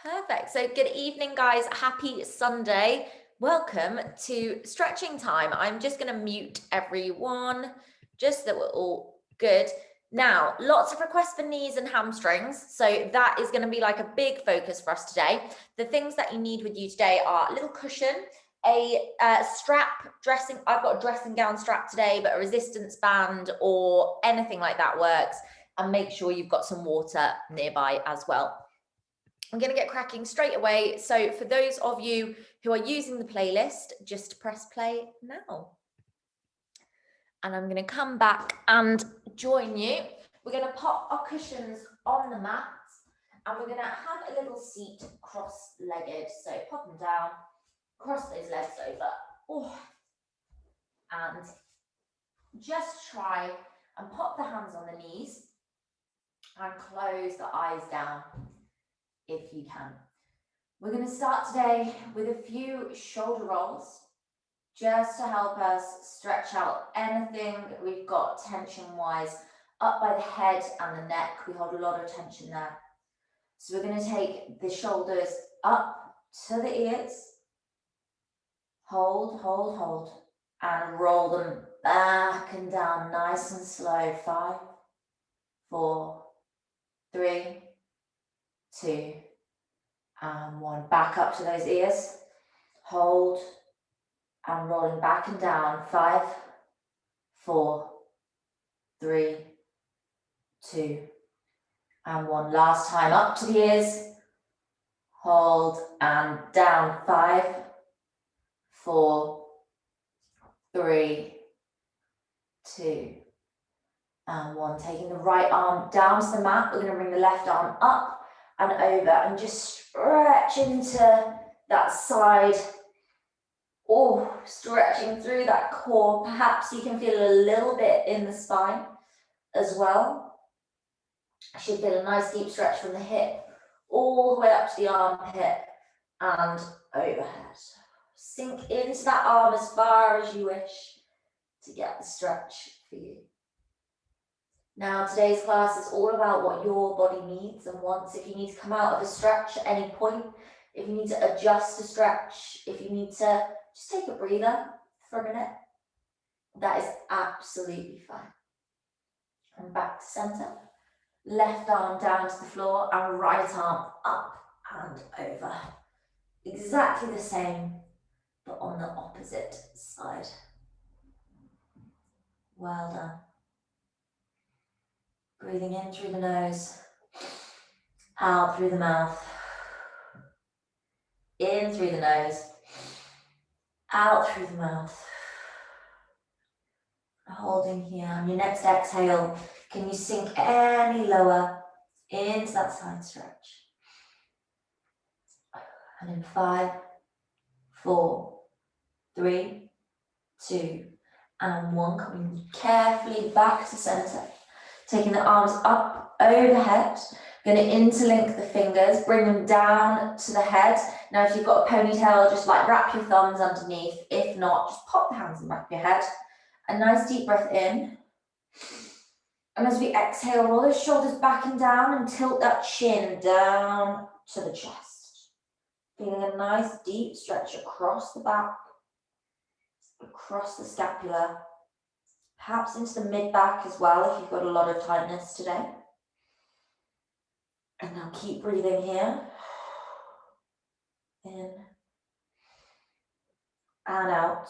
Perfect. So good evening, guys. Happy Sunday. Welcome to stretching time. I'm just going to mute everyone just that we're all good. Now, lots of requests for knees and hamstrings. So that is going to be like a big focus for us today. The things that you need with you today are a little cushion, a strap, dressing. I've got a dressing gown strap today, but a resistance band or anything like that works. And make sure you've got some water nearby as well. I'm going to get cracking straight away. So for those of you who are using the playlist, just press play now. And I'm going to come back and join you. We're going to pop our cushions on the mat and we're going to have a little seat cross-legged. So pop them down, cross those legs over. Oh. And just try and pop the hands on the knees and close the eyes down if you can. We're going to start today with a few shoulder rolls just to help us stretch out anything we've got tension-wise up by the head and the neck. We hold a lot of tension there. So we're going to take the shoulders up to the ears. Hold, hold, hold. And roll them back and down nice and slow. 5, 4, 3, 2, and 1. Back up to those ears. Hold and rolling back and down. 5, 4, 3, 2, and 1. Last time up to the ears. Hold and down. 5, 4, 3, 2, and 1. Taking the right arm down to the mat. We're going to bring the left arm up and over and just stretch into that side. Oh, stretching through that core. Perhaps you can feel a little bit in the spine as well. Should feel a nice deep stretch from the hip all the way up to the armpit and overhead. Sink into that arm as far as you wish to get the stretch for you. Now, today's class is all about what your body needs and wants. If you need to come out of a stretch at any point, if you need to adjust a stretch, if you need to just take a breather for a minute, that is absolutely fine. And back to center. Left arm down to the floor and right arm up and over. Exactly the same, but on the opposite side. Well done. Breathing in through the nose, out through the mouth. In through the nose, out through the mouth. Holding here. On your next exhale, can you sink any lower into that side stretch? And in 5, 4, 3, 2, and 1. Coming carefully back to center. Taking the arms up overhead. Going to interlink the fingers, bring them down to the head. Now, if you've got a ponytail, just like wrap your thumbs underneath. If not, just pop the hands and wrap your head. A nice deep breath in. And as we exhale, roll those shoulders back and down and tilt that chin down to the chest. Feeling a nice deep stretch across the back, across the scapula, perhaps into the mid-back as well if you've got a lot of tightness today. And now keep breathing here. In and out.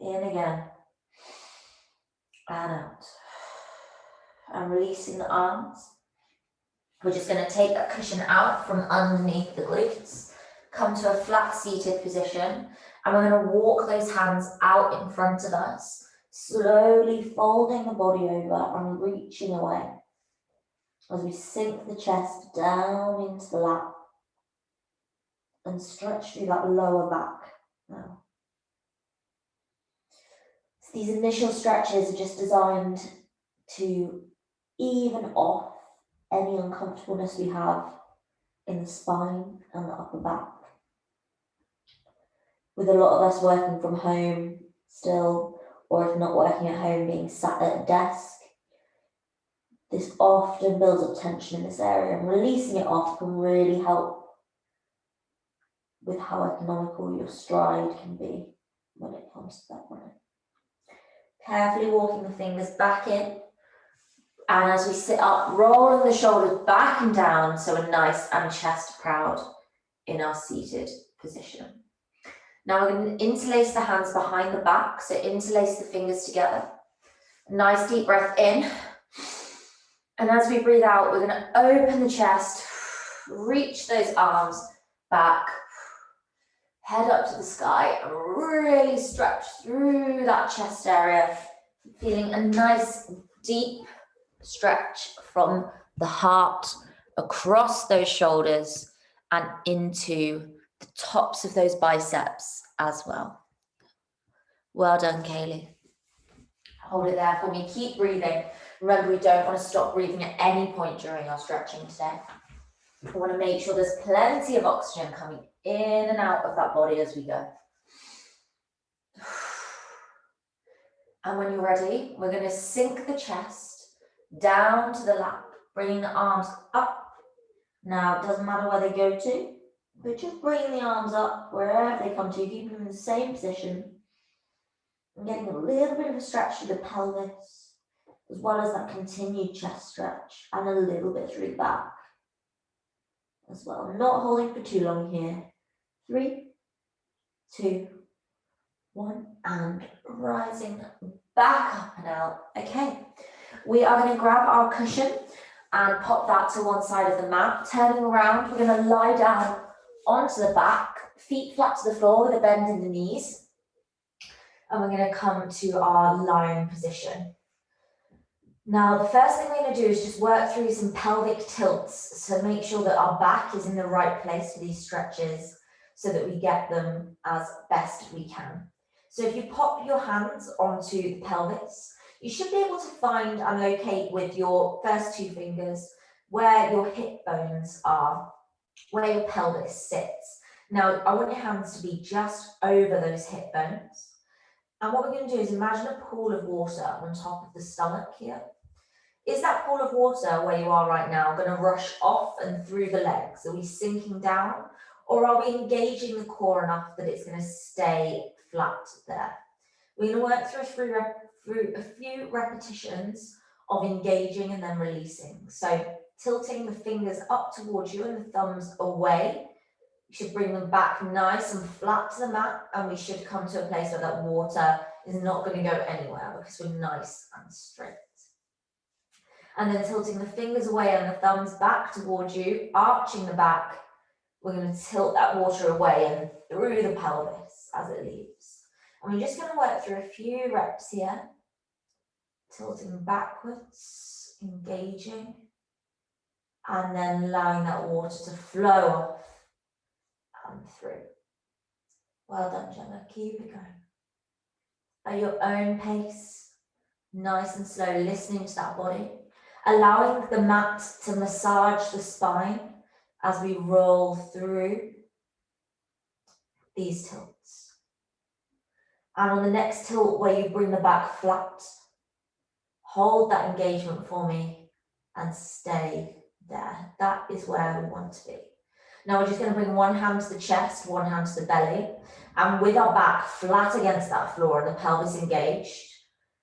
In again and out. And releasing the arms. We're just going to take that cushion out from underneath the glutes. Come to a flat seated position. And we're going to walk those hands out in front of us. Slowly folding the body over and reaching away. As we sink the chest down into the lap. And stretch through that lower back now. So these initial stretches are just designed to even off any uncomfortableness we have in the spine and the upper back. With a lot of us working from home still, or if not working at home, being sat at a desk, This often builds up tension in this area, and releasing it off can really help with how economical your stride can be when it comes to that running. Carefully walking the fingers back in, and as we sit up, rolling the shoulders back and down, so we're nice and chest proud in our seated position. Now we're going to interlace the hands behind the back, so interlace the fingers together. Nice deep breath in. And as we breathe out, we're going to open the chest, reach those arms back, head up to the sky, and really stretch through that chest area, feeling a nice deep stretch from the heart across those shoulders and into the tops of those biceps as well. Well done, Kaylee. Hold it there for me. Keep breathing. Remember, we don't want to stop breathing at any point during our stretching today. We want to make sure there's plenty of oxygen coming in and out of that body as we go. And when you're ready, we're going to sink the chest down to the lap, bringing the arms up. Now, it doesn't matter where they go to, but just bringing the arms up wherever they come to, keeping them in the same position, and getting a little bit of a stretch through the pelvis, as well as that continued chest stretch, and a little bit through the back as well. Not holding for too long here. 3, 2, 1, and rising back up and out. Okay, we are going to grab our cushion and pop that to one side of the mat. Turning around, we're going to lie down onto the back, feet flat to the floor with a bend in the knees. And we're going to come to our lying position. Now, the first thing we're going to do is just work through some pelvic tilts. So make sure that our back is in the right place for these stretches so that we get them as best we can. So if you pop your hands onto the pelvis, you should be able to find and locate with your first 2 fingers where your hip bones are, where your pelvis sits. Now, I want your hands to be just over those hip bones. And what we're going to do is imagine a pool of water on top of the stomach here. Is that pool of water where you are right now going to rush off and through the legs? Are we sinking down? Or are we engaging the core enough that it's going to stay flat there? We're going to work through a few repetitions of engaging and then releasing. So tilting the fingers up towards you and the thumbs away. You should bring them back nice and flat to the mat, and we should come to a place where that water is not going to go anywhere because we're nice and straight. And then tilting the fingers away and the thumbs back towards you, arching the back. We're going to tilt that water away and through the pelvis as it leaves. And we're just going to work through a few reps here. Tilting backwards, engaging, and then allowing that water to flow off and through. Well done, Gemma. Keep it going. At your own pace, nice and slow, listening to that body. Allowing the mat to massage the spine as we roll through these tilts. And on the next tilt where you bring the back flat, hold that engagement for me and stay there. That is where we want to be. Now we're just going to bring one hand to the chest, one hand to the belly, and with our back flat against that floor and the pelvis engaged,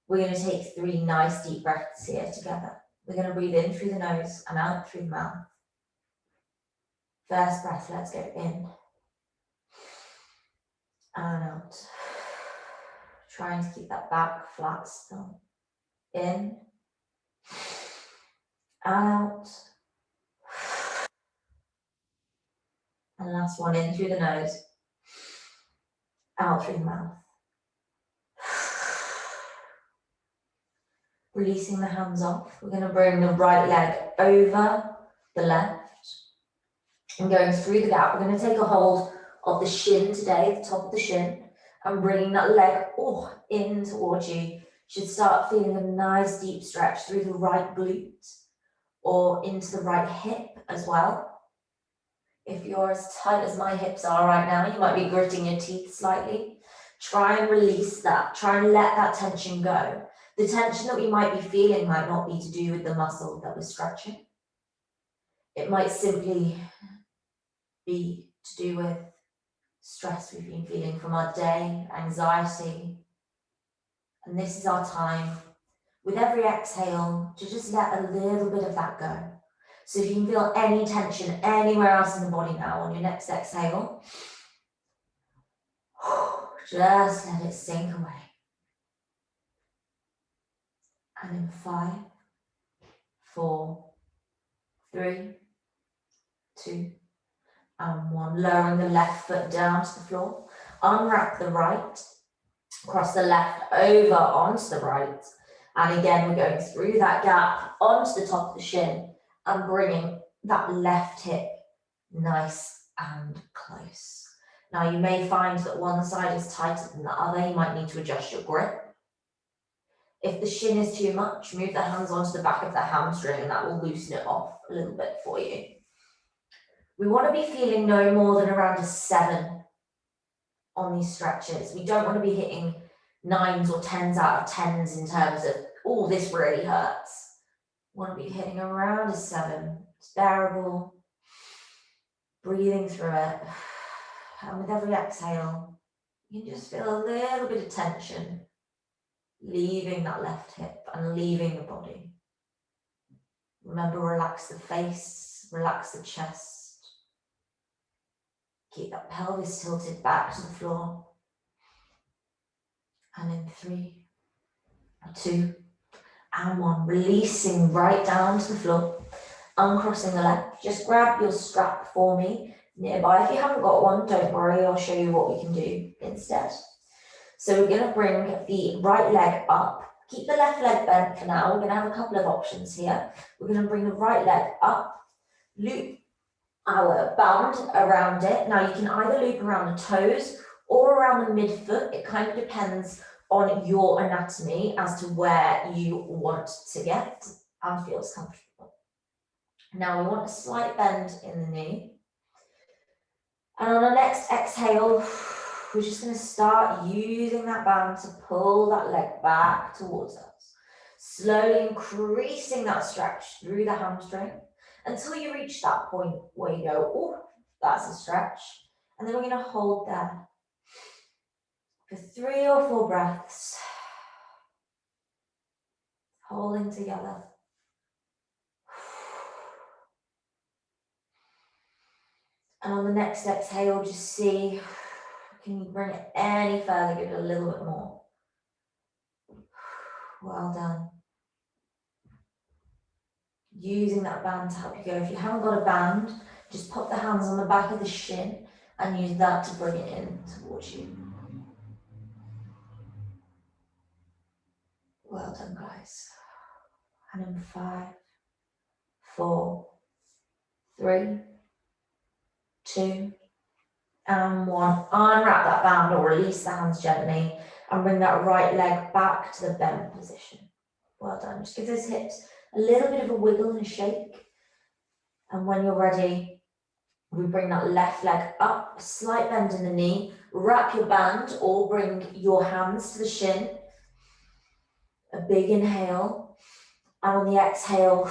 we're going to take 3 nice deep breaths here together. We're going to breathe in through the nose and out through the mouth. First breath, let's go in and out. Trying to keep that back flat still. In, out. And last one, in through the nose, out through the mouth. Releasing the hands off. We're going to bring the right leg over the left. And going through the gap, we're going to take a hold of the shin today, the top of the shin, and bringing that leg in towards you. Should start feeling a nice deep stretch through the right glute or into the right hip as well. If you're as tight as my hips are right now, you might be gritting your teeth slightly. Try and release that. Try and let that tension go. The tension that we might be feeling might not be to do with the muscle that we're stretching. It might simply be to do with stress we've been feeling from our day, anxiety. And this is our time, with every exhale, to just let a little bit of that go. So if you can feel any tension anywhere else in the body now on your next exhale, just let it sink away. And in 5, 4, 3, 2, and 1. Lowering the left foot down to the floor. Unwrap the right. Cross the left over onto the right. And again, we're going through that gap onto the top of the shin and bringing that left hip nice and close. Now, you may find that one side is tighter than the other. You might need to adjust your grip. If the shin is too much, move the hands onto the back of the hamstring and that will loosen it off a little bit for you. We want to be feeling no more than around a 7 on these stretches. We don't want to be hitting 9s or 10s out of 10s in terms of, oh, this really hurts. We want to be hitting around a 7. It's bearable. Breathing through it. And with every exhale, you can just feel a little bit of tension leaving that left hip and leaving the body. Remember, relax the face, relax the chest. Keep that pelvis tilted back to the floor. And in 3, 2, and 1, releasing right down to the floor, uncrossing the leg. Just grab your strap for me nearby. If you haven't got one, don't worry, I'll show you what we can do instead. So we're going to bring the right leg up. Keep the left leg bent for now. We're going to have a couple of options here. We're going to bring the right leg up, loop our band around it. Now you can either loop around the toes or around the midfoot. It kind of depends on your anatomy as to where you want to get and feels comfortable. Now we want a slight bend in the knee. And on the next exhale, we're just going to start using that band to pull that leg back towards us. Slowly increasing that stretch through the hamstring until you reach that point where you go, oh, that's a stretch. And then we're going to hold there for 3 or 4 breaths. Holding together. And on the next exhale, just see, can you bring it any further? Give it a little bit more. Well done. Using that band to help you go. If you haven't got a band, just pop the hands on the back of the shin and use that to bring it in towards you. Well done, guys. And in 5, 4, 3, 2, and 1. Unwrap that band or release the hands gently and bring that right leg back to the bent position. Well done. Just give those hips a little bit of a wiggle and a shake. And when you're ready, we bring that left leg up, slight bend in the knee, wrap your band or bring your hands to the shin. A big inhale. And on the exhale,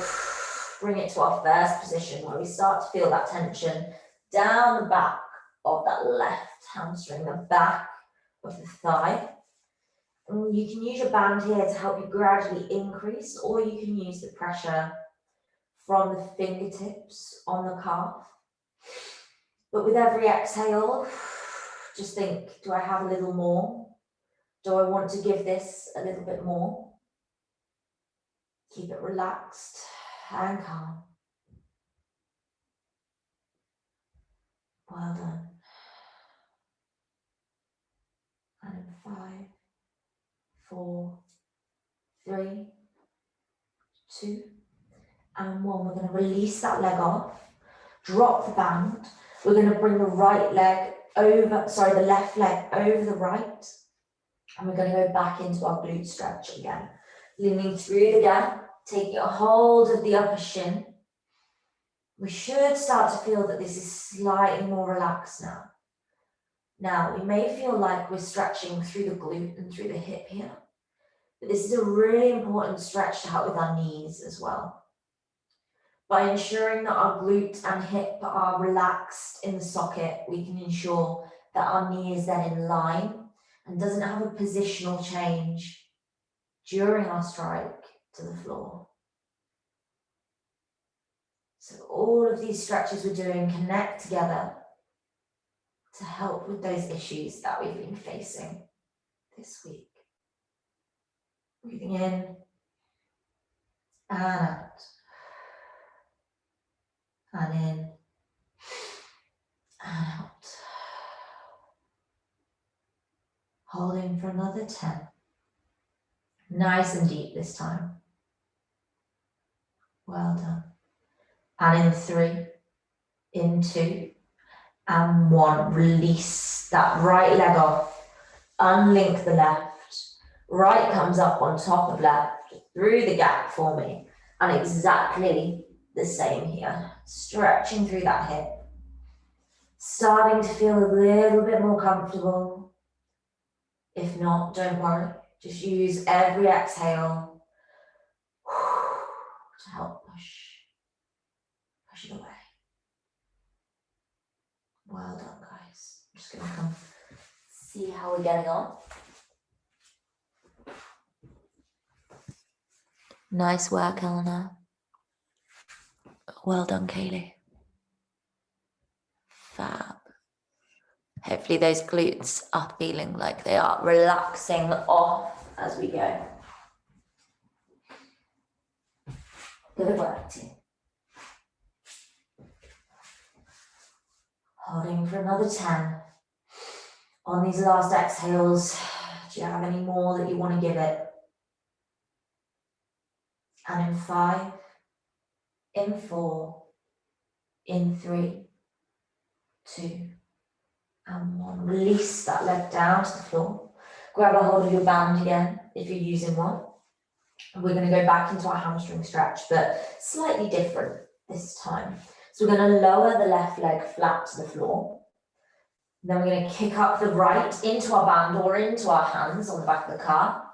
bring it to our first position where we start to feel that tension down the back of that left hamstring, the back of the thigh. And you can use your band here to help you gradually increase, or you can use the pressure from the fingertips on the calf. But with every exhale, just think, do I have a little more? Do I want to give this a little bit more? Keep it relaxed and calm. Well done. And in 5, 4, 3, 2, and 1. We're going to release that leg off. Drop the band. We're going to bring the right leg over, the left leg over the right. And we're going to go back into our glute stretch again. Leaning through the gap, taking a hold of the upper shin. We should start to feel that this is slightly more relaxed now. Now, we may feel like we're stretching through the glute and through the hip here. But this is a really important stretch to help with our knees as well. By ensuring that our glute and hip are relaxed in the socket, we can ensure that our knee is then in line and doesn't have a positional change during our strike to the floor. So all of these stretches we're doing connect together to help with those issues that we've been facing this week. Breathing in and out, and in and out. Holding for another 10. Nice and deep this time. Well done. And in 3, in 2, and 1. Release that right leg off. Unlink the left. Right comes up on top of left, through the gap for me. And exactly the same here. Stretching through that hip. Starting to feel a little bit more comfortable. If not, don't worry. Just use every exhale to help push it away. Well done, guys. I'm just going to come see how we're getting on. Nice work, Eleanor. Well done, Kaylee. Fab. Hopefully those glutes are feeling like they are relaxing off as we go. Good work, team. Holding for another 10. On these last exhales, do you have any more that you want to give it? And in 5, in 4, in 3, 2, and 1. Release that leg down to the floor. Grab a hold of your band again if you're using one. We're going to go back into our hamstring stretch, but slightly different this time. So we're going to lower the left leg flat to the floor. Then we're going to kick up the right into our band or into our hands on the back of the car.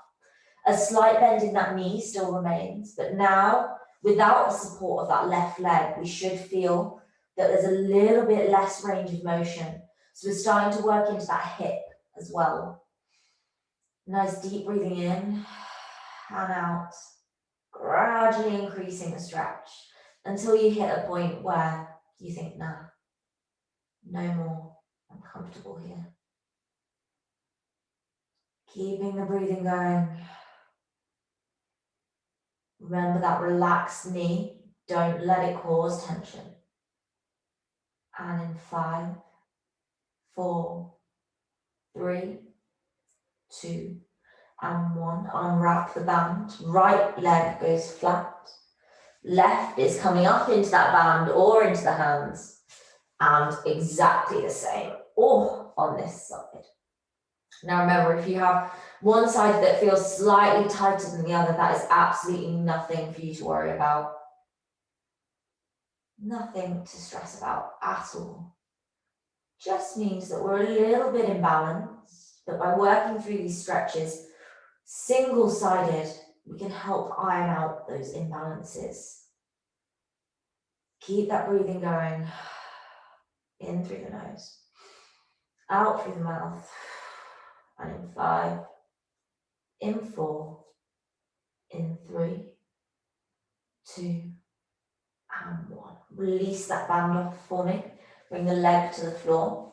A slight bend in that knee still remains, but now without the support of that left leg, we should feel that there's a little bit less range of motion. So we're starting to work into that hip as well. Nice deep breathing in and out, gradually increasing the stretch until you hit a point where you think, nah, no more, I'm comfortable here. Keeping the breathing going. Remember that relaxed knee, don't let it cause tension. And in 5, 4, 3, 2, and 1, unwrap the band. Right leg goes flat. Left is coming up into that band or into the hands. And exactly the same, or on this side. Now remember, if you have one side that feels slightly tighter than the other, that is absolutely nothing for you to worry about. Nothing to stress about at all. Just means that we're a little bit imbalanced, but by working through these stretches, single-sided, we can help iron out those imbalances. Keep that breathing going. In through the nose, out through the mouth, and in 5, in 4, in 3, 2, and 1. Release that band off for me. Bring the leg to the floor.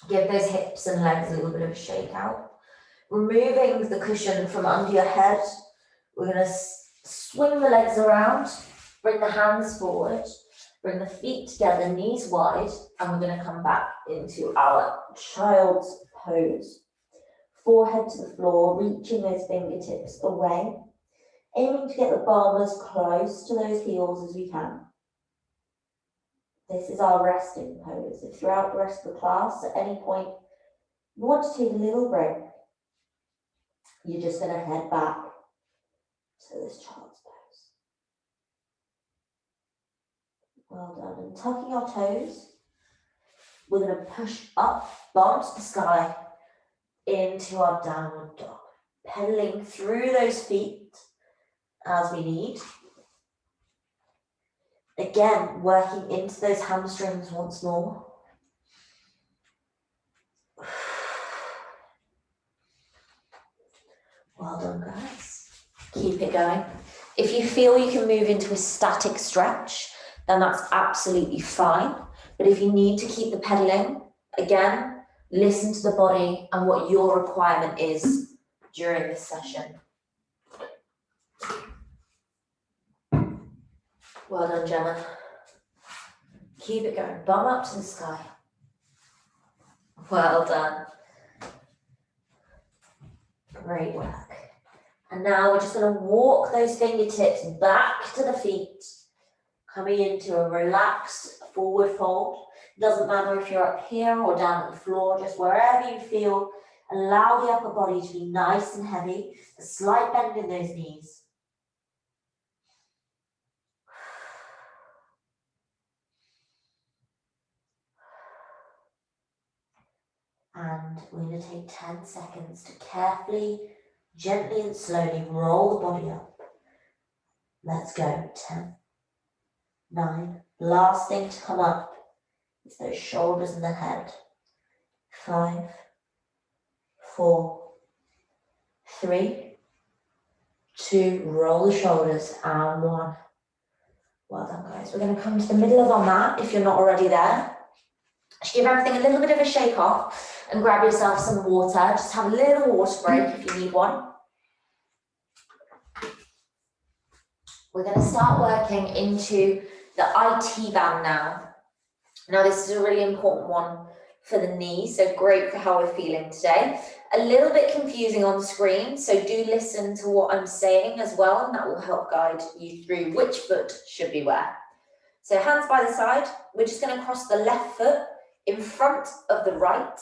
Give those hips and legs a little bit of a shake out. Removing the cushion from under your head, we're going to swing the legs around, bring the hands forward, bring the feet together, knees wide, and we're going to come back into our child's pose. Forehead to the floor, reaching those fingertips away, aiming to get the bum as close to those heels as we can. This is our resting pose. If throughout the rest of the class, at any point, you want to take a little break, you're just going to head back to this child's pose. Well done. And tucking our toes, we're going to push up, bum to the sky, into our downward dog. pedaling through those feet as we need. Again, working into those hamstrings once more. Well done, guys. Keep it going. If you feel you can move into a static stretch, then that's absolutely fine. But if you need to keep the pedaling, again, listen to the body and what your requirement is during this session. Well done, Gemma. Keep it going. Bum up to the sky. Well done. Great work. And now we're just going to walk those fingertips back to the feet, coming into a relaxed forward fold. It doesn't matter if you're up here or down at the floor, just wherever you feel. Allow the upper body to be nice and heavy. A slight bend in those knees. And we're going to take 10 seconds to carefully, gently and slowly roll the body up. Let's go. 10, 9. Last thing to come up is those shoulders and the head. 5, 4, 3, 2. Roll the shoulders and 1. Well done, guys. We're going to come to the middle of our mat if you're not already there. Just give everything a little bit of a shake off and grab yourself some water. Just have a little water break if you need one. We're going to start working into the IT band now. Now, this is a really important one for the knee, so great for how we're feeling today. A little bit confusing on the screen, so do listen to what I'm saying as well, and that will help guide you through which foot should be where. So hands by the side, we're just going to cross the left foot in front of the right.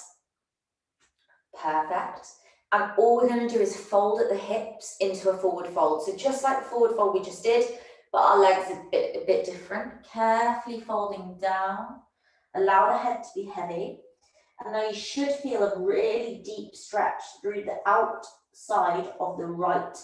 Perfect. And all we're going to do is fold at the hips into a forward fold. So just like the forward fold we just did, but our legs are a bit different. Carefully folding down. Allow the head to be heavy. And now you should feel a really deep stretch through the outside of the right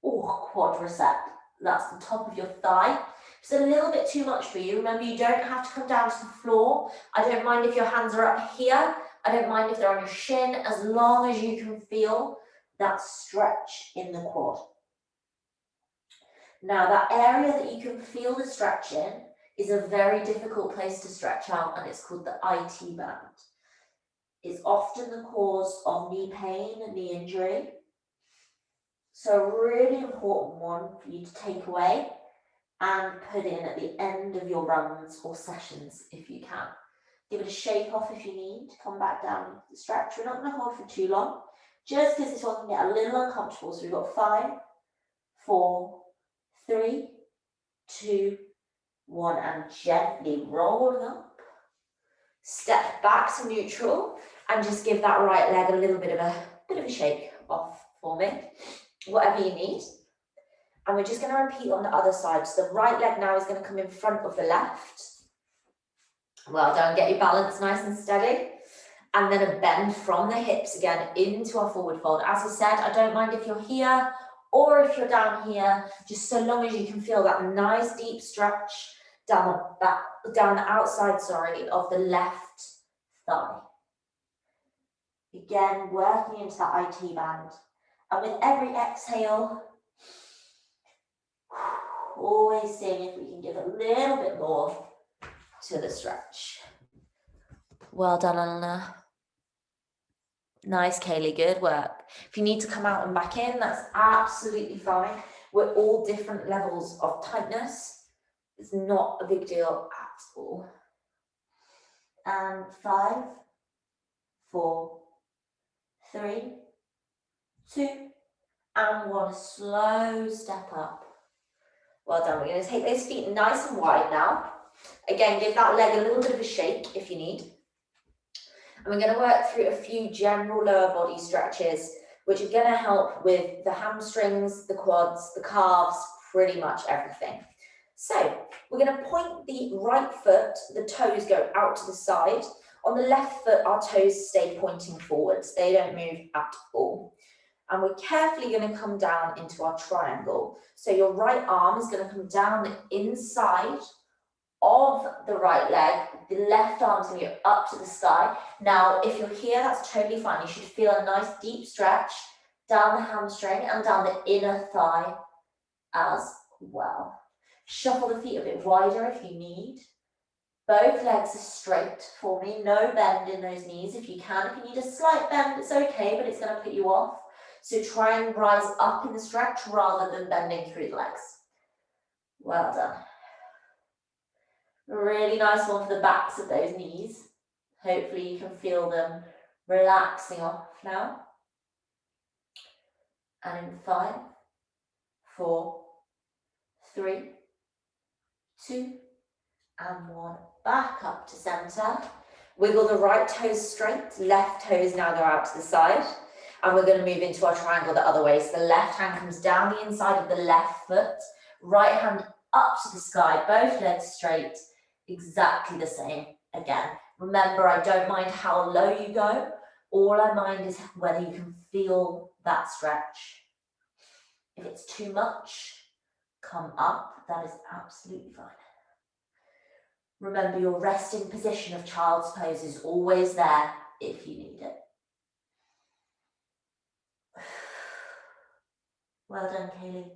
quadricep. That's the top of your thigh. It's a little bit too much for you. Remember, you don't have to come down to the floor. I don't mind if your hands are up here. I don't mind if they're on your shin, as long as you can feel that stretch in the quad. Now, that area that you can feel the stretch in is a very difficult place to stretch out, and it's called the IT band. It's often the cause of knee pain and knee injury. So a really important one for you to take away and put in at the end of your runs or sessions if you can. Give it a shake off if you need to come back down into the stretch. We're not going to hold for too long, just because this one can get a little uncomfortable. So we've got 5, 4, 3, 2, 1, and gently rolling up. Step back to neutral and just give that right leg a little bit of a shake off for me, whatever you need. And we're just going to repeat on the other side. So the right leg now is going to come in front of the left. Well done, get your balance nice and steady. And then a bend from the hips again into our forward fold. As I said, I don't mind if you're here or if you're down here, just so long as you can feel that nice deep stretch down the outside, of the left thigh. Again, working into that IT band. And with every exhale, always seeing if we can give a little bit more to the stretch. Well done, Eleanor. Nice, Kaylee, good work. If you need to come out and back in, that's absolutely fine. We're all different levels of tightness. It's not a big deal at all. And 5, 4, 3, 2, and 1. Slow step up. Well done. We're going to take those feet nice and wide now. Again, give that leg a little bit of a shake if you need. And we're going to work through a few general lower body stretches, which are going to help with the hamstrings, the quads, the calves, pretty much everything. So we're going to point the right foot, the toes go out to the side. On the left foot, our toes stay pointing forwards. They don't move at all. And we're carefully going to come down into our triangle. So your right arm is going to come down the inside of the right leg. The left arm is going to go up to the sky. Now, if you're here, that's totally fine. You should feel a nice deep stretch down the hamstring and down the inner thigh as well. Shuffle the feet a bit wider if you need. Both legs are straight for me. No bend in those knees if you can. If you need a slight bend, it's okay, but it's going to put you off. So try and rise up in the stretch rather than bending through the legs. Well done. Really nice one for the backs of those knees. Hopefully you can feel them relaxing off now. And in 5, 4, 3, 2, and 1. Back up to center. Wiggle the right toes straight. Left toes now go out to the side. And we're going to move into our triangle the other way. So the left hand comes down the inside of the left foot. Right hand up to the sky. Both legs straight. Exactly the same again. Remember, I don't mind how low you go. All I mind is whether you can feel that stretch. If it's too much, come up. That is absolutely fine. Remember, your resting position of child's pose is always there if you need it. Well done, Kaylee.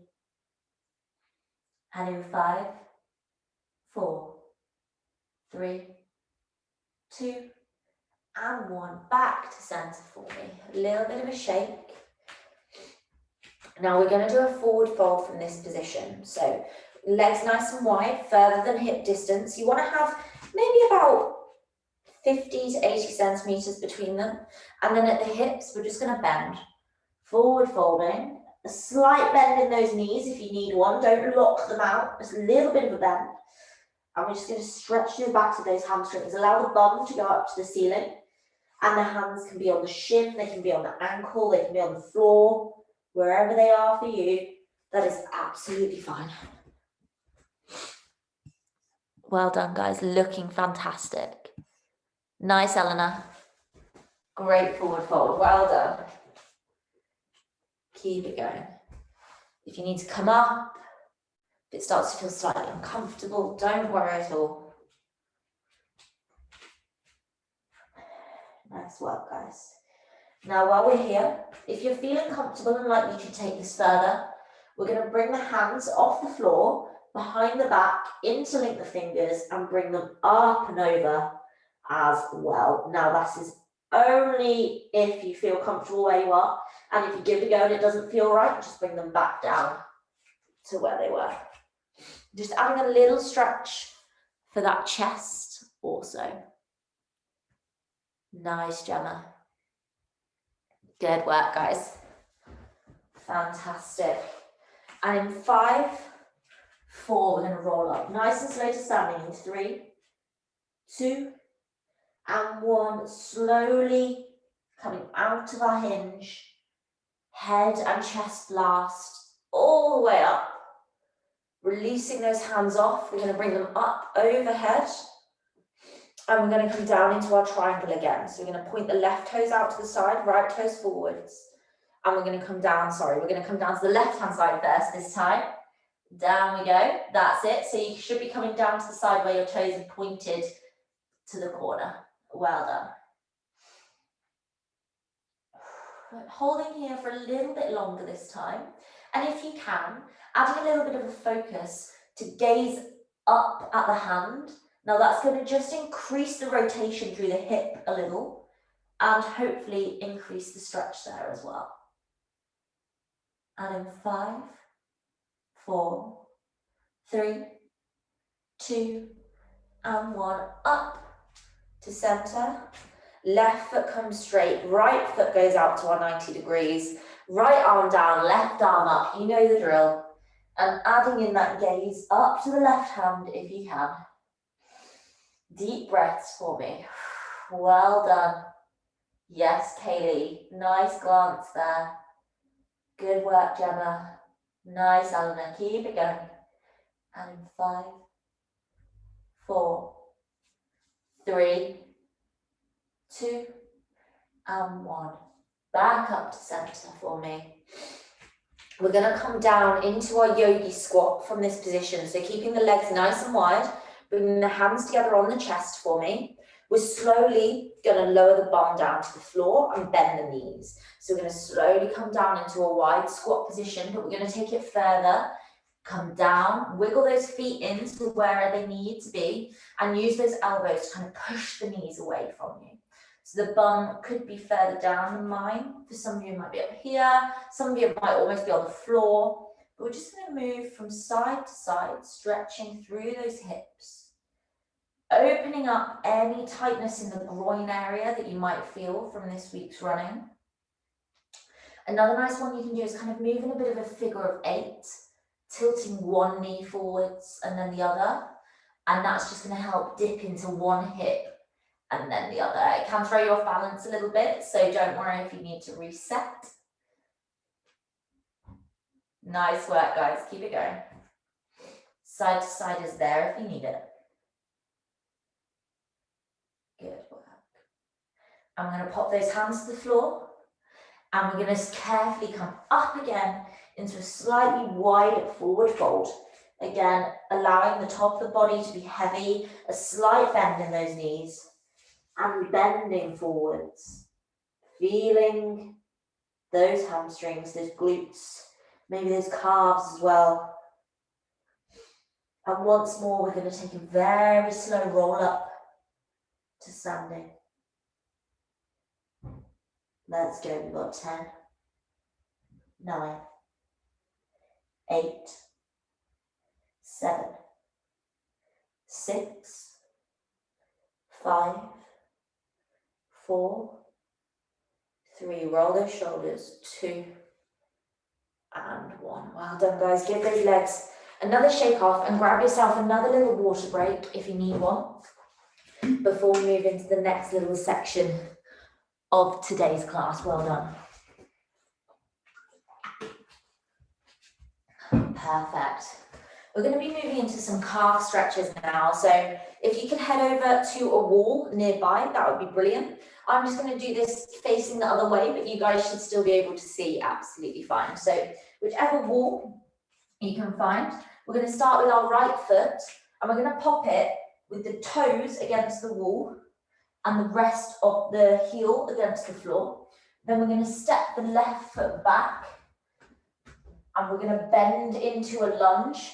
And in 5, 4, 3, 2, and 1. Back to center for me. A little bit of a shake. Now we're going to do a forward fold from this position. So legs nice and wide, further than hip distance. You want to have maybe about 50 to 80 centimeters between them. And then at the hips, we're just going to bend. Forward folding. A slight bend in those knees if you need one. Don't lock them out. Just a little bit of a bend. And we're just going to stretch the backs of those hamstrings. Allow the bum to go up to the ceiling. And the hands can be on the shin. They can be on the ankle. They can be on the floor. Wherever they are for you. That is absolutely fine. Well done, guys. Looking fantastic. Nice, Eleanor. Great forward fold. Well done. Keep it going. If you need to come up, if it starts to feel slightly uncomfortable, don't worry at all. Nice work, guys. Now, while we're here, if you're feeling comfortable and like you can take this further, we're going to bring the hands off the floor, behind the back, interlink the fingers, and bring them up and over as well. Now, that is only if you feel comfortable where you are, and if you give it a go and it doesn't feel right, just bring them back down to where they were. Just adding a little stretch for that chest also. Nice, Gemma. Good work, guys. Fantastic. And in 5, 4, we're going to roll up. Nice and slow to standing in 3, 2, and 1. Slowly coming out of our hinge. Head and chest last, all the way up. Releasing those hands off. We're going to bring them up overhead. And we're going to come down into our triangle again. So we're going to point the left toes out to the side, right toes forwards. And we're going to come down, we're going to come down to the left-hand side first this time. Down we go. That's it. So you should be coming down to the side where your toes are pointed to the corner. Well done. Holding here for a little bit longer this time. And if you can, adding a little bit of a focus to gaze up at the hand. Now that's going to just increase the rotation through the hip a little and hopefully increase the stretch there as well. And in 5, 4, 3, 2, and 1. Up to center. Left foot comes straight. Right foot goes out to our 90 degrees. Right arm down, left arm up. You know the drill. And adding in that gaze up to the left hand if you can. Deep breaths for me. Well done. Yes, Kaylee. Nice glance there. Good work, Gemma. Nice, Eleanor. Keep it going. And in 5, 4, 3, 2, and 1. back up to center for me. We're going to come down into our yogi squat from this position. So keeping the legs nice and wide, bringing the hands together on the chest for me. We're slowly going to lower the bum down to the floor and bend the knees. So we're going to slowly come down into a wide squat position, but we're going to take it further. Come down, wiggle those feet into where they need to be, and use those elbows to kind of push the knees away from you. So the bum could be further down than mine. For some of you, it might be up here. Some of you, it might almost be on the floor. But we're just going to move from side to side, stretching through those hips, opening up any tightness in the groin area that you might feel from this week's running. Another nice one you can do is kind of move in a bit of a figure of 8, tilting one knee forwards and then the other. And that's just going to help dip into one hip and then the other. It can throw you off balance a little bit, so don't worry if you need to reset. Nice work, guys. Keep it going. Side to side is there if you need it. Good work. I'm going to pop those hands to the floor, and we're going to carefully come up again into a slightly wide forward fold. Again, allowing the top of the body to be heavy, a slight bend in those knees, and bending forwards, feeling those hamstrings, those glutes, maybe those calves as well. And once more, we're going to take a very slow roll up to standing. Let's go. We've got 10, 9, 8, 7, 6, 5, 4, 3. Roll those shoulders. 2, and 1. Well done, guys. Give those legs another shake off and grab yourself another little water break if you need one before we move into the next little section of today's class. Well done. Perfect. We're going to be moving into some calf stretches now. So if you can head over to a wall nearby, that would be brilliant. I'm just going to do this facing the other way, but you guys should still be able to see absolutely fine. So whichever wall you can find, we're going to start with our right foot, and we're going to pop it with the toes against the wall and the rest of the heel against the floor. Then we're going to step the left foot back, and we're going to bend into a lunge.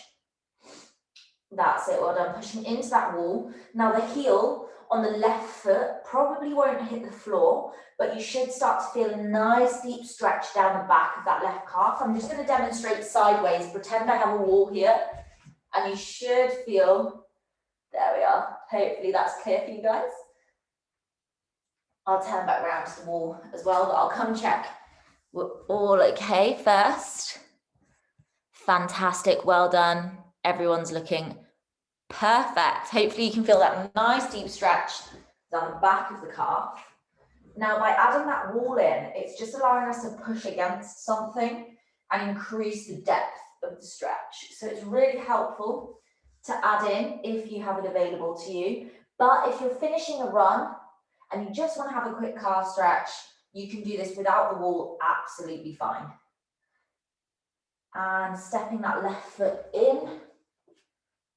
That's it, well done, pushing into that wall. Now the heel on the left foot probably won't hit the floor, but you should start to feel a nice deep stretch down the back of that left calf. I'm just going to demonstrate sideways. Pretend I have a wall here, and you should feel, there we are. Hopefully that's clear for you guys. I'll turn back around to the wall as well, but I'll come check we're all okay first. Fantastic, well done. Everyone's looking perfect. Hopefully you can feel that nice deep stretch down the back of the calf. Now by adding that wall in, it's just allowing us to push against something and increase the depth of the stretch. So it's really helpful to add in if you have it available to you. But if you're finishing a run and you just want to have a quick calf stretch, you can do this without the wall absolutely fine. And stepping that left foot in,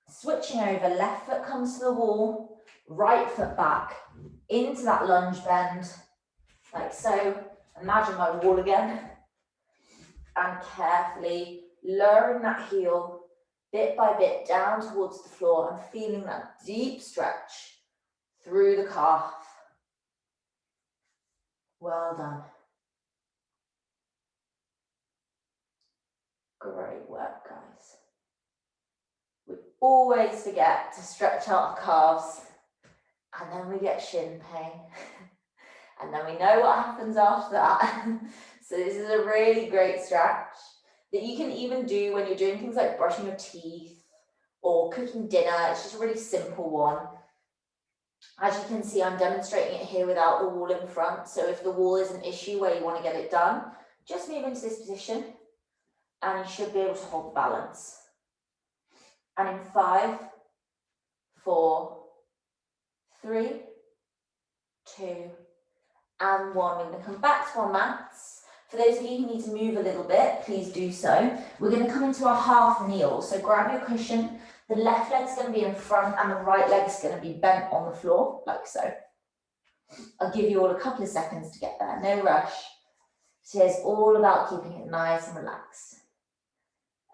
switching over, left foot comes to the wall, right foot back, into that lunge bend, like so. Imagine my wall again. And carefully lowering that heel bit by bit down towards the floor and feeling that deep stretch through the calf. Well done. Great work, guys. We always forget to stretch out our calves, and then we get shin pain. And then we know what happens after that. So this is a really great stretch that you can even do when you're doing things like brushing your teeth or cooking dinner. It's just a really simple one. As you can see, I'm demonstrating it here without the wall in front. So if the wall is an issue where you want to get it done, just move into this position and you should be able to hold the balance. And in 5, 4, 3, 2, and 1. We're going to come back to our mats. For those of you who need to move a little bit, please do so. We're going to come into our half kneel. So grab your cushion. The left leg's going to be in front and the right leg's going to be bent on the floor, like so. I'll give you all a couple of seconds to get there, no rush. So it's all about keeping it nice and relaxed.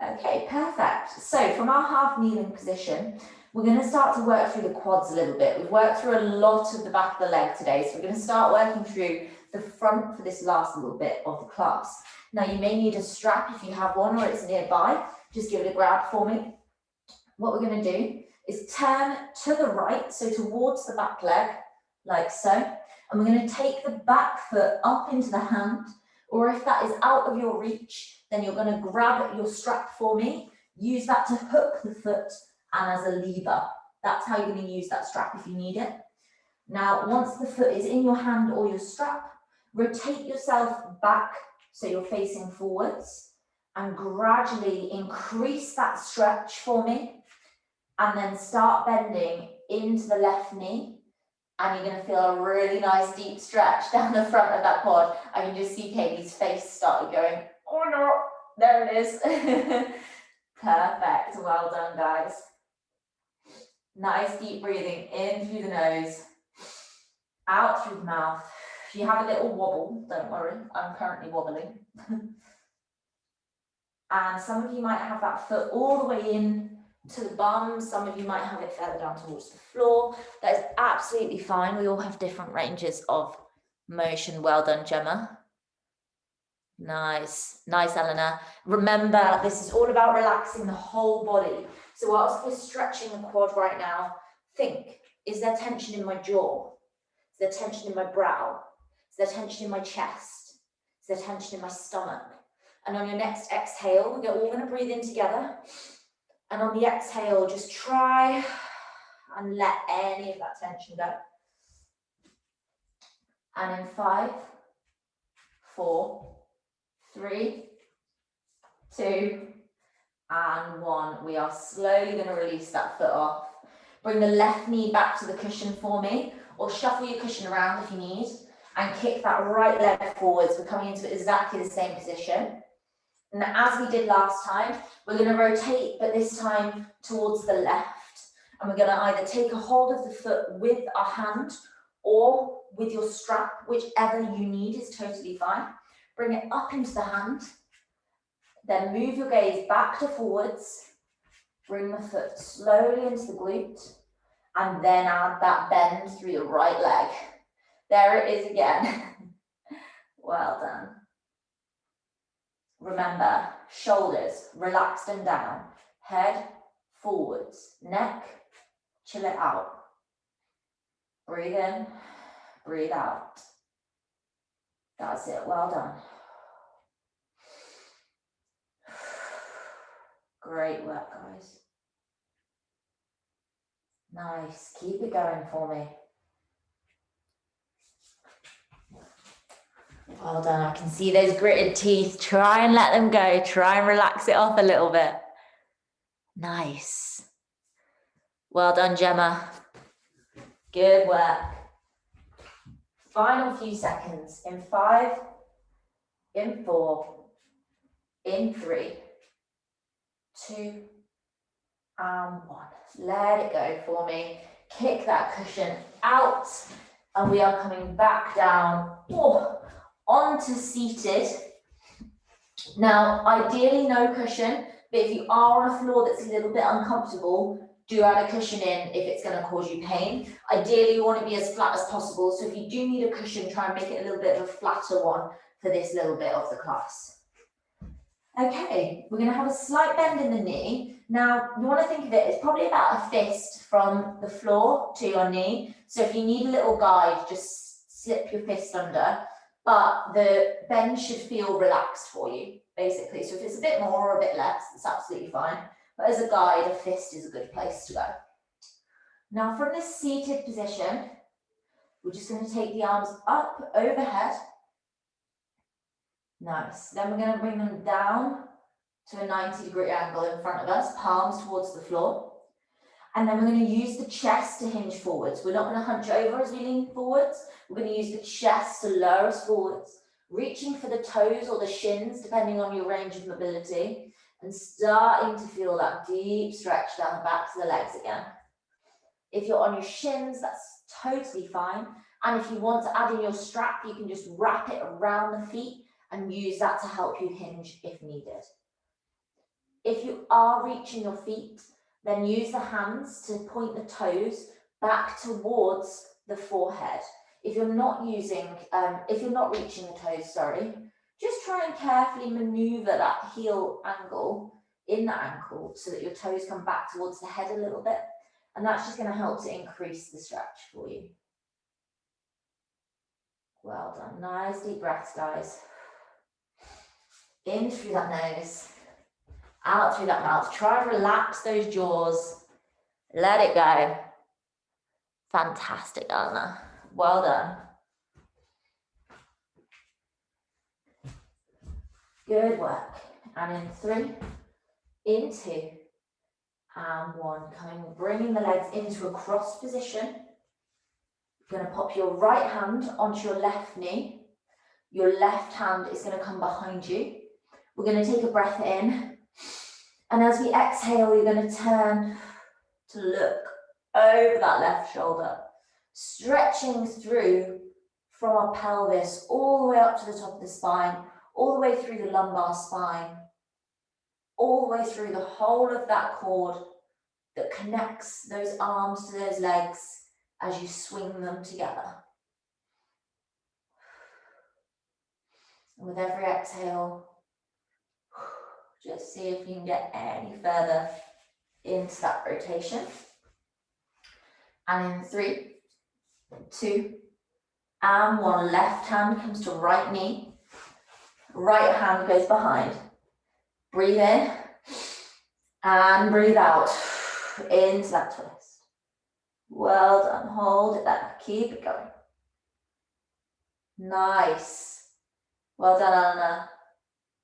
Okay, perfect. So from our half kneeling position, we're going to start to work through the quads a little bit. We've worked through a lot of the back of the leg today, so we're going to start working through the front for this last little bit of the class. Now you may need a strap if you have one or it's nearby. Just give it a grab for me. What we're going to do is turn to the right, so towards the back leg, like so. And we're going to take the back foot up into the hand, or if that is out of your reach, then you're going to grab your strap for me, use that to hook the foot and as a lever. That's how you're going to use that strap if you need it. Now, once the foot is in your hand or your strap, rotate yourself back so you're facing forwards and gradually increase that stretch for me, and then start bending into the left knee. And you're going to feel a really nice deep stretch down the front of that quad. I can just see Katie's face started going, oh no, there it is. Perfect, well done guys. Nice deep breathing in through the nose, out through the mouth. If you have a little wobble, don't worry, I'm currently wobbling. And some of you might have that foot all the way in to the bum, some of you might have it further down towards the floor. That is absolutely fine. We all have different ranges of motion. Well done, Gemma. Nice, nice, Eleanor. Remember, this is all about relaxing the whole body. So whilst we're stretching the quad right now, think, is there tension in my jaw? Is there tension in my brow? Is there tension in my chest? Is there tension in my stomach? And on your next exhale, we're all going to breathe in together. And on the exhale, just try and let any of that tension go. And in 5, 4, 3, 2, and 1. We are slowly going to release that foot off. Bring the left knee back to the cushion for me, or shuffle your cushion around if you need, and kick that right leg forwards. We're coming into exactly the same position. And as we did last time, we're going to rotate, but this time towards the left. And we're going to either take a hold of the foot with our hand or with your strap, whichever you need is totally fine. Bring it up into the hand. Then move your gaze back to forwards. Bring the foot slowly into the glute. And then add that bend through the right leg. There it is again. Well done. Remember, shoulders relaxed and down, head forwards, neck, chill it out. Breathe in, breathe out. That's it, well done. Great work, guys. Nice, keep it going for me. Well done, I can see those gritted teeth. Try and let them go. Try and relax it off a little bit. Nice. Well done, Gemma. Good work. Final few seconds. In 5, in 4, in 3, 2, and 1. Let it go for me. Kick that cushion out, and we are coming back down. Onto seated. Now, ideally no cushion, but if you are on a floor that's a little bit uncomfortable, do add a cushion in if it's going to cause you pain. Ideally, you want to be as flat as possible, so if you do need a cushion, try and make it a little bit of a flatter one for this little bit of the class. Okay, we're going to have a slight bend in the knee. Now, you want to think of it as probably about a fist from the floor to your knee. So if you need a little guide, just slip your fist under. But the bend should feel relaxed for you, basically. So if it's a bit more or a bit less, it's absolutely fine. But as a guide, a fist is a good place to go. Now from this seated position, we're just going to take the arms up overhead. Nice. Then we're going to bring them down to a 90-degree angle in front of us, palms towards the floor. And then we're going to use the chest to hinge forwards. We're not going to hunch over as we lean forwards. We're going to use the chest to lower us forwards, reaching for the toes or the shins, depending on your range of mobility, and starting to feel that deep stretch down the backs of the legs again. If you're on your shins, that's totally fine. And if you want to add in your strap, you can just wrap it around the feet and use that to help you hinge if needed. If you are reaching your feet, then use the hands to point the toes back towards the forehead. If you're not reaching the toes, just try and carefully maneuver that heel angle in the ankle so that your toes come back towards the head a little bit. And that's just going to help to increase the stretch for you. Well done. Nice deep breaths, guys. In through that nose, out through that mouth. Try and relax those jaws. Let it go. Fantastic, Anna. Well done. Good work. And in 3, in 2, and 1. Bringing the legs into a cross position. You're going to pop your right hand onto your left knee. Your left hand is going to come behind you. We're going to take a breath in. And as we exhale, you're going to turn to look over that left shoulder, stretching through from our pelvis all the way up to the top of the spine, all the way through the lumbar spine, all the way through the whole of that cord that connects those arms to those legs as you swing them together. And with every exhale, just see if you can get any further into that rotation. And in 3, 2, and 1, left hand comes to right knee, right hand goes behind. Breathe in and breathe out into that twist. Well done, hold it there, keep it going. Nice. Well done, Anna.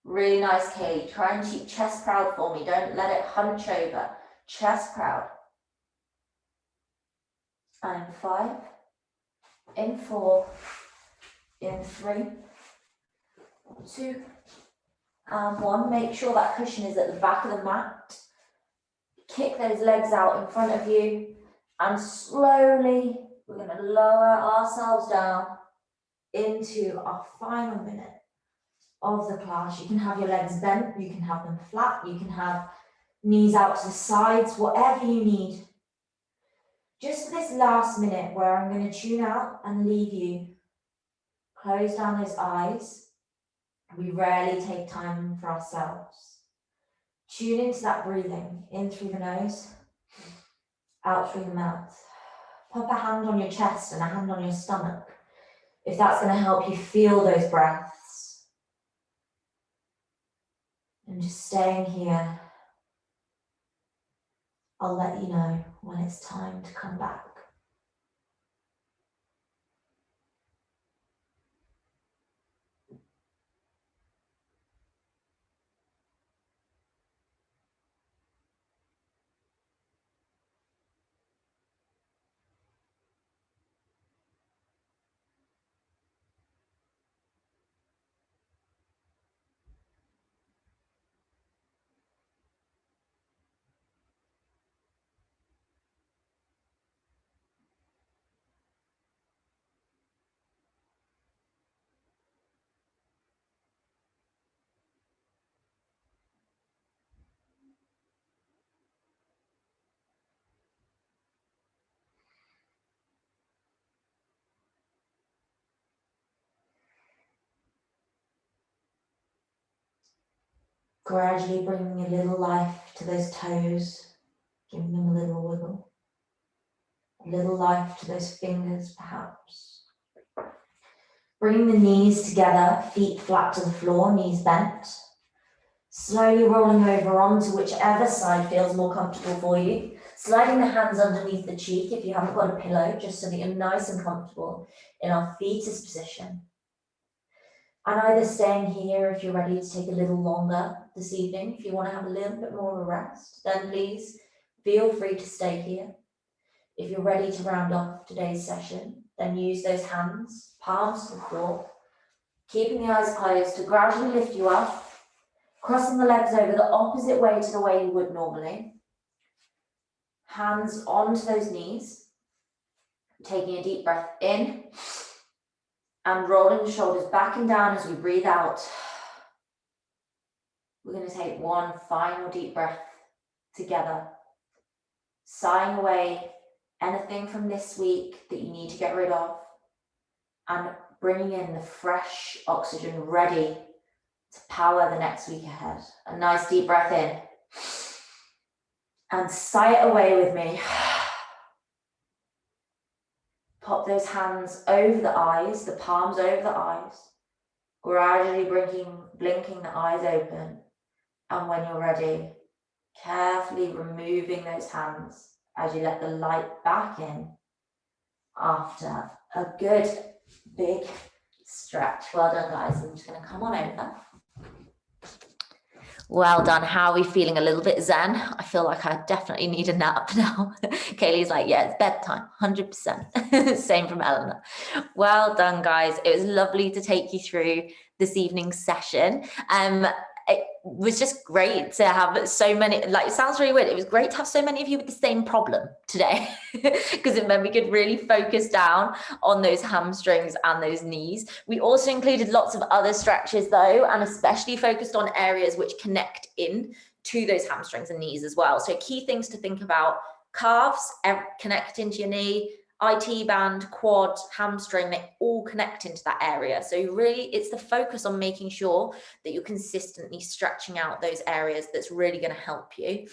Really nice, Kate. Try and keep chest proud for me. Don't let it hunch over. Chest proud. And in 5, in 4, in 3, 2, and 1. Make sure that cushion is at the back of the mat. Kick those legs out in front of you. And slowly, we're going to lower ourselves down into our final minute of the class. You can have your legs bent, you can have them flat, you can have knees out to the sides, whatever you need. Just for this last minute where I'm going to tune out and leave you, close down those eyes. We rarely take time for ourselves. Tune into that breathing, in through the nose, out through the mouth. Pop a hand on your chest and a hand on your stomach, if that's going to help you feel those breaths. And just staying here, I'll let you know when it's time to come back. Gradually bringing a little life to those toes, giving them a little wiggle. A little life to those fingers, perhaps. Bringing the knees together, feet flat to the floor, knees bent. Slowly rolling over onto whichever side feels more comfortable for you. Sliding the hands underneath the cheek if you haven't got a pillow, just so that you're nice and comfortable in our fetus position. And either staying here if you're ready to take a little longer this evening, if you want to have a little bit more of a rest, then please feel free to stay here. If you're ready to round off today's session, then use those hands, palms to the floor, keeping the eyes closed to gradually lift you up, crossing the legs over the opposite way to the way you would normally. Hands onto those knees, taking a deep breath in and rolling the shoulders back and down as we breathe out. We're going to take one final deep breath together, sighing away anything from this week that you need to get rid of and bringing in the fresh oxygen ready to power the next week ahead. A nice deep breath in and sigh it away with me. Pop those hands over the eyes, the palms over the eyes, gradually blinking the eyes open. And when you're ready, carefully removing those hands as you let the light back in after a good big stretch. Well done, guys. I'm just going to come on over. Well done. How are we feeling? A little bit zen? I feel like I definitely need a nap now. Kaylee's like, yeah, it's bedtime, 100%. Same from Eleanor. Well done, guys. It was lovely to take you through this evening's session. It was just great to have so many, like, it sounds really weird. It was great to have so many of you with the same problem today because it meant we could really focus down on those hamstrings and those knees. We also included lots of other stretches though, and especially focused on areas which connect in to those hamstrings and knees as well. So key things to think about: calves connect into your knee, IT band, quad, hamstring, they all connect into that area. So really it's the focus on making sure that you're consistently stretching out those areas that's really going to help you.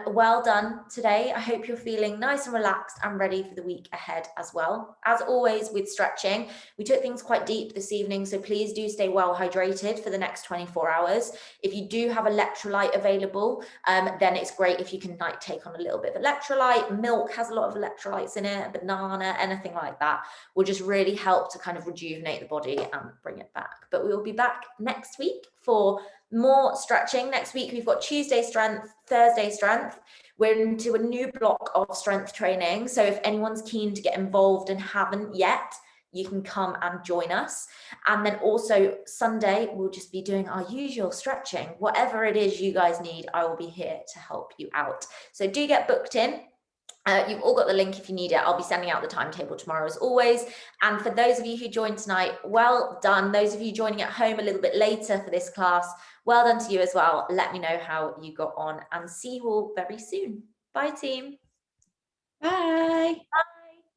Well done today. I hope you're feeling nice and relaxed and ready for the week ahead as well. As always with stretching, we took things quite deep this evening, so please do stay well hydrated for the next 24 hours. If you do have electrolyte available, then it's great if you can like take on a little bit of electrolyte. Milk has a lot of electrolytes in it, banana, anything like that will just really help to kind of rejuvenate the body and bring it back. But we will be back next week for more stretching. Next week we've got Tuesday strength, Thursday strength. We're into a new block of strength training, so if anyone's keen to get involved and haven't yet, you can come and join us. And then also Sunday we'll just be doing our usual stretching. Whatever it is you guys need, I will be here to help you out. So do get booked in. You've all got the link if you need it. I'll be sending out the timetable tomorrow as always. And for those of you who joined tonight, well done. Those of you joining at home a little bit later for this class, well done to you as well. Let me know how you got on and see you all very soon. Bye, team. Bye. Bye.